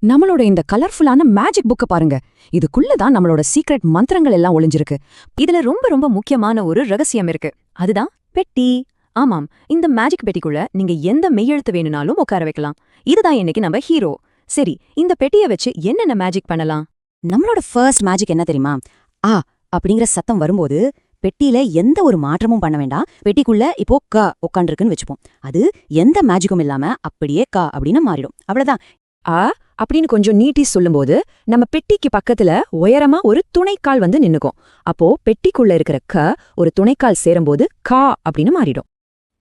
நம்மளோட இந்த கலர்ஃபுல்லான மேஜிக் புக்க பாருங்க. இதுக்குள்ளதான் நம்மளோட சீக்ரெட் மந்திரங்கள் எல்லாம் ஒளிஞ்சிருக்கு. இதுல ரொம்ப ரொம்ப முக்கியமான ஒரு ரகசியம் இருக்கு. அதுதான் பெட்டி. ஆமாம், இந்த மேஜிக் பெட்டிக்குள்ள நீங்க எந்த மெய்யெழுத்து வேணும்னாலும் உட்கார வைக்கலாம். இதுதான் இன்னைக்கு நம்ம ஹீரோ. சரி, இந்த பெட்டியை வச்சு என்னென்ன மேஜிக் பண்ணலாம்? நம்மளோட ஃபர்ஸ்ட் மேஜிக் என்ன தெரியுமா? ஆ அப்படிங்கிற சத்தம் வரும்போது பெட்டியில எந்த ஒரு மாற்றமும் பண்ண வேண்டாம். பெட்டிக்குள்ள இப்போ க உட்காந்துருக்குன்னு வச்சுப்போம். அது எந்த மேஜிக்கும் இல்லாம அப்படியே க அப்படின்னு மாறிடும். அவ்வளவுதான். ஆ அப்படின்னு கொஞ்சம் நீட்டி சொல்லும்போது நம்ம பெட்டிக்கு பக்கத்துல உயரமா ஒரு துணைக்கால் வந்து நின்னுக்கும். அப்போ பெட்டிக்குள்ள இருக்கிற க ஒரு துணைக்கால் சேரும்போது கா அப்படின்னு மாறிடும்.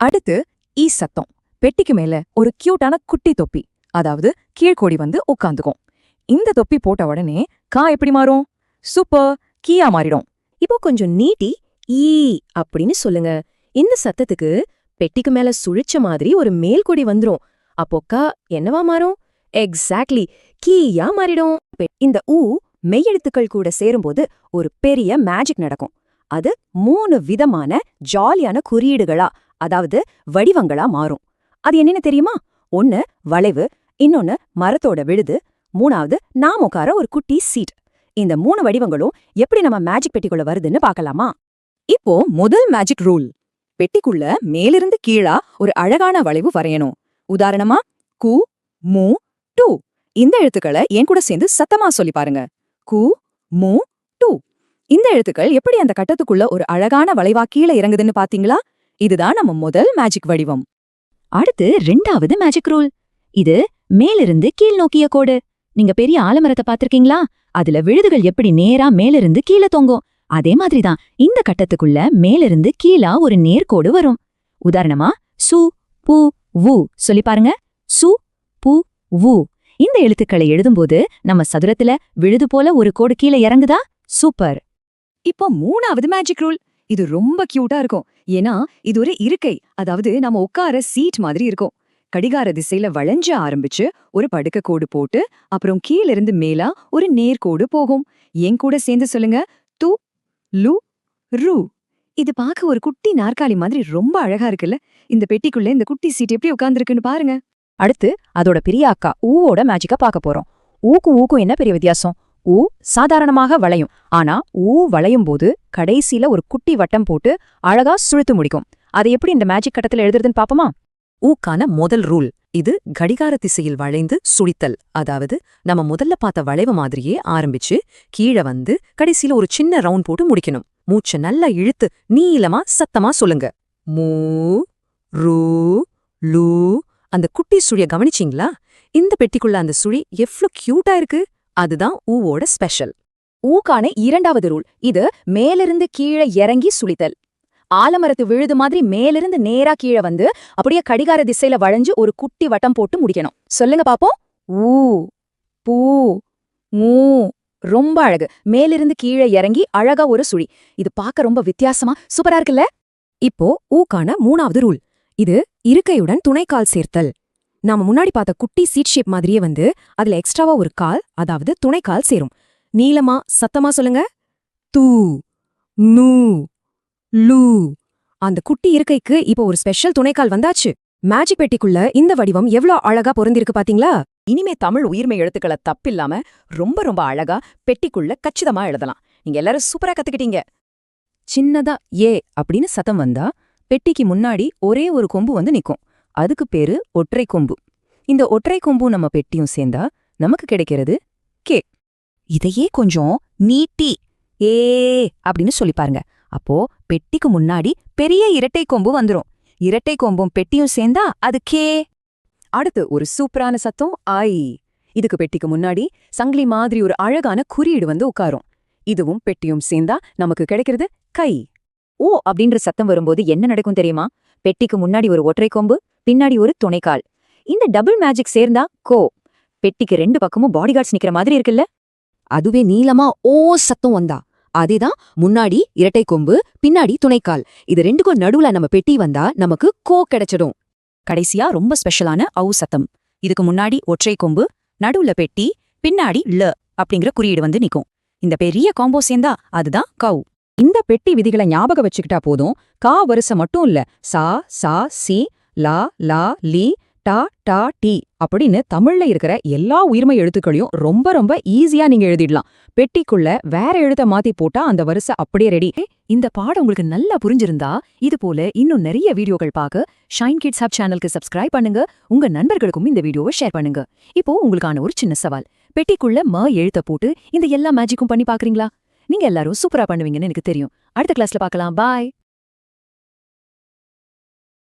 அடுத்து ஈ சத்தம். பெட்டிக்கு மேல ஒரு கியூட்டான குட்டி தொப்பி, அதாவது கீழ்கோடி வந்து உட்காந்துக்கும். இந்த தொப்பி போட்ட உடனே கா எப்படி மாறும்? சூப்பர், கீயா மாறிடும். இப்போ கொஞ்சம் நீட்டி ஈ அப்படின்னு சொல்லுங்க. இந்த சத்தத்துக்கு பெட்டிக்கு மேல சுழிச்ச மாதிரி ஒரு மேல்கொடி வந்துரும். அப்போ கா என்னவா மாறும்? எக்ஸாக்ட்லி, கீயா மாறிடும். இந்த ஊ மெய்யெழுத்துக்கள் கூட சேரும்போது ஒரு பெரிய மேஜிக் நடக்கும். அது 3 விதமான ஜாலியான குறியீடுகளா, அதாவது வடிவங்களா மாறும். அது என்னன்னு தெரியுமா? 1 வளைவு, இன்னொன்னு மரத்தோட விழுது, 3வது நாம் உட்கார ஒரு குட்டி சீட். இந்த 3 வடிவங்களும் எப்படி நம்ம மேஜிக் பெட்டிக்குள்ள வருதுன்னு பார்க்கலாமா? இப்போ முதல் மேஜிக் ரூல். பெட்டிக்குள்ள மேலிருந்து கீழா ஒரு அழகான வளைவு வரையணும். உதாரணமா கு மு டு. இந்த எழுத்துக்களை என் கூட சேர்ந்து சத்தமா சொல்லி பாருங்க. கு மு டு. இந்த எழுத்துக்கள் எப்படி அந்த கட்டத்துக்குள்ள ஒரு அழகான வளைவா கீழே இறங்குதுன்னு பாத்தீங்களா? இதுதான் நம்ம முதல் மேஜிக் வடிவம். அடுத்து 2வது மேஜிக் ரூல். இது மேலிருந்து கீழ் நோக்கிய கோடு. நீங்க பெரிய ஆலமரத்தை பாத்திருக்கீங்களா? அதுல விழுதுகள் எப்படி நேரா மேலிருந்து கீழே தொங்கும், அதே மாதிரிதான் இந்த கட்டத்துக்குள்ள மேலிருந்து கீழா ஒரு நேர்கோடு வரும். உதாரணமா சு பு வு சொல்லி பாருங்க. சு பு வு. இந்த எழுத்துக்களை எழுதும்போது நம்ம சதுரத்துல விழுது போல ஒரு கோடு கீழே இறங்குதா? சூப்பர். இப்போ 3வது மேஜிக் ரூல். இது ரொம்ப கியூட்டா இருக்கும். ஏன்னா இது ஒரு இருக்கை, அதாவது நம்ம உட்கார சீட் மாதிரி இருக்கும். கடிகார திசையில வளைஞ்சு ஆரம்பிச்சு ஒரு படுக்க கோடு போட்டு அப்புறம் கீழிருந்து மேலா ஒரு நேர்கோடு போகும். என் கூட சேர்ந்து சொல்லுங்க. து லு ரு. இது பார்க்க ஒரு குட்டி நாற்காலி மாதிரி ரொம்ப அழகா இருக்குல்ல? இந்த பெட்டிக்குள்ள இந்த குட்டி சீட் எப்படி உட்கார்ந்துருக்குன்னு பாருங்க. அடுத்து அதோட பெரிய அக்கா ஊவோட மேஜிக்கா பார்க்க போறோம். ஊக்கும் என்ன பெரிய வித்தியாசம்? ஊ சாதாரணமாக வளையும். ஆனா ஊ வளையும் போது கடைசியில ஒரு குட்டி வட்டம் போட்டு அழகா சுழுத்து முடிக்கும். அதை எப்படி இந்த மேஜிக் கட்டத்துல எழுதுறதுன்னு பாப்போமா? ஊக்கான முதல் ரூல். இது கடிகார திசையில் வளைந்து சுழித்தல். அதாவது நம்ம முதல்ல பார்த்த வளைவு மாதிரியே ஆரம்பிச்சு கீழே வந்து கடைசியில ஒரு சின்ன ரவுண்ட் போட்டு முடிக்கணும். மூச்சை நல்லா இழுத்து நீளமா சத்தமா சொல்லுங்க. மூ ரூ லூ. அந்த குட்டி சுழிய கவனிச்சிங்களா? இந்த பெட்டிக்குள்ள அந்த சுழி எவ்ளோ கியூட்டா இருக்கு. அதுதான் ஊவோட ஸ்பெஷல். ஊக்கான 2வது ரூல். இது மேலிருந்து கீழே இறங்கி சுழித்தல். ஆலமரத்து விழுது மாதிரி மேலிருந்து நேரா கீழே வந்து அப்படியே கடிகார திசையில வளைஞ்சு ஒரு குட்டி வட்டம் போட்டு முடிக்கணும். சொல்லுங்க பாப்போம். ஊ பூ மூ. ரொம்ப அழகு. மேலிருந்து கீழே இறங்கி அழகா ஒரு சுழி. இது பார்க்க ரொம்ப வித்தியாசமா சூப்பரா இருக்குல்ல? இப்போ ஊக்கான 3வது ரூல். இது இருக்கையுடன் துணைக்கால் சேர்த்தல். நாம முன்னாடி பார்த்த குட்டி சீட் ஷேப் மாதிரியே வந்து அதுல எக்ஸ்ட்ராவா ஒரு கால், அதாவது துணைக்கால் சேரும். நீளமா சத்தமா சொல்லுங்க. தூ நூ லூ. அந்த குட்டி இருக்கைக்கு இப்போ ஒரு ஸ்பெஷல் துணைக்கால் வந்தாச்சு. மேஜிக் பெட்டிக்குள்ள இந்த வடிவம் எவ்ளோ அழகா பொருந்திருக்கு பாத்தீங்களா? இனிமே தமிழ் உயிர்மை எழுத்துக்களை தப்பில்லாம ரொம்ப ரொம்ப அழகா பெட்டிக்குள்ள கச்சிதமா எழுதலாம். நீங்க எல்லாரும் சூப்பரா கத்துக்கிட்டீங்க. சின்னதா ஏ அப்படின்னு சத்தம் வந்தா பெட்டிக்கு முன்னாடி ஒரே ஒரு கொம்பு வந்து நிக்கும். அதுக்கு பேரு ஒற்றை கொம்பு. இந்த ஒற்றை கொம்பு நம்ம பெட்டியும் சேர்ந்தா நமக்கு கிடைக்கிறது கே. இதையே கொஞ்சம் நீட்டி ஏ அப்படின்னு சொல்லி பாருங்க. அப்போ பெட்டிக்கு முன்னாடி பெரிய இரட்டை கொம்பு வந்துரும். இரட்டை கொம்பும் பெட்டியும் சேர்ந்தா அது கே. அடுத்து ஒரு சூப்பரான சத்தம் ஐ. இதுக்கு பெட்டிக்கு முன்னாடி சங்கிலி மாதிரி ஒரு அழகான குறியீடு வந்து உட்காரும். இதுவும் பெட்டியும் சேர்ந்தா நமக்கு கிடைக்கிறது கை. ஓ அப்படின்ற சத்தம் வரும்போது என்ன நடக்கும் தெரியுமா? பெட்டிக்கு முன்னாடி ஒரு ஒற்றை கொம்பு, பின்னாடி ஒரு துணைக்கால். இந்த டபுள் மேஜிக் சேர்ந்தா கோ. பெட்டிக்கு 2 பக்கமும் பாடிகார்ட்ஸ் நிக்கிற மாதிரி இருக்குல்ல? அதுவே நீளமா ஓ சத்தம் வந்தா அதேதான் முன்னாடி இரட்டை கொம்பு, பின்னாடி துணைக்கால். இது 2க்கும் நடுவுல நம்ம பெட்டி வந்தா நமக்கு கோ கிடைச்சிடும். கடைசியா ரொம்ப ஸ்பெஷலான ஔ சத்தம். இதுக்கு முன்னாடி ஒற்றை கொம்பு, நடுவுல பெட்டி, பின்னாடி ல அப்படிங்கிற குறியீடு வந்து நிக்கும். இந்த பெரிய காம்போ சேர்ந்தா அதுதான் கௌ. இந்த பெட்டி விதிகளை ஞாபகம் வச்சுக்கிட்டா போதும். கா வரிசை மட்டும் இல்ல, சா சா சி லா லா லி டா டா டி அப்படின்னு தமிழ்ல இருக்கிற எல்லா உயிர்மை எழுத்துக்களையும் ரொம்ப ரொம்ப ஈஸியா நீங்க எழுதிடலாம். பெட்டிக்குள்ள வேற எழுத்த மாத்தி போட்டா அந்த வரிசை அப்படியே ரெடி. இந்த பாடம் உங்களுக்கு நல்லா புரிஞ்சிருந்தா இது போல இன்னும் நிறைய வீடியோக்கள் பார்க்க ஷைன் கிட்ஸ் ஹப் சேனலுக்கு சப்ஸ்கிரைப் பண்ணுங்க. உங்க நண்பர்களுக்கும் இந்த வீடியோவை ஷேர் பண்ணுங்க. இப்போ உங்களுக்கான ஒரு சின்ன சவால். பெட்டிக்குள்ள ம எழுத்த போட்டு இந்த எல்லா மேஜிக்கும் பண்ணி பாக்குறீங்களா? நீங்க எல்லாரும் சூப்பரா பண்ணுவீங்கன்னு எனக்கு தெரியும். அடுத்த கிளாஸ்ல பார்க்கலாம். பாய்.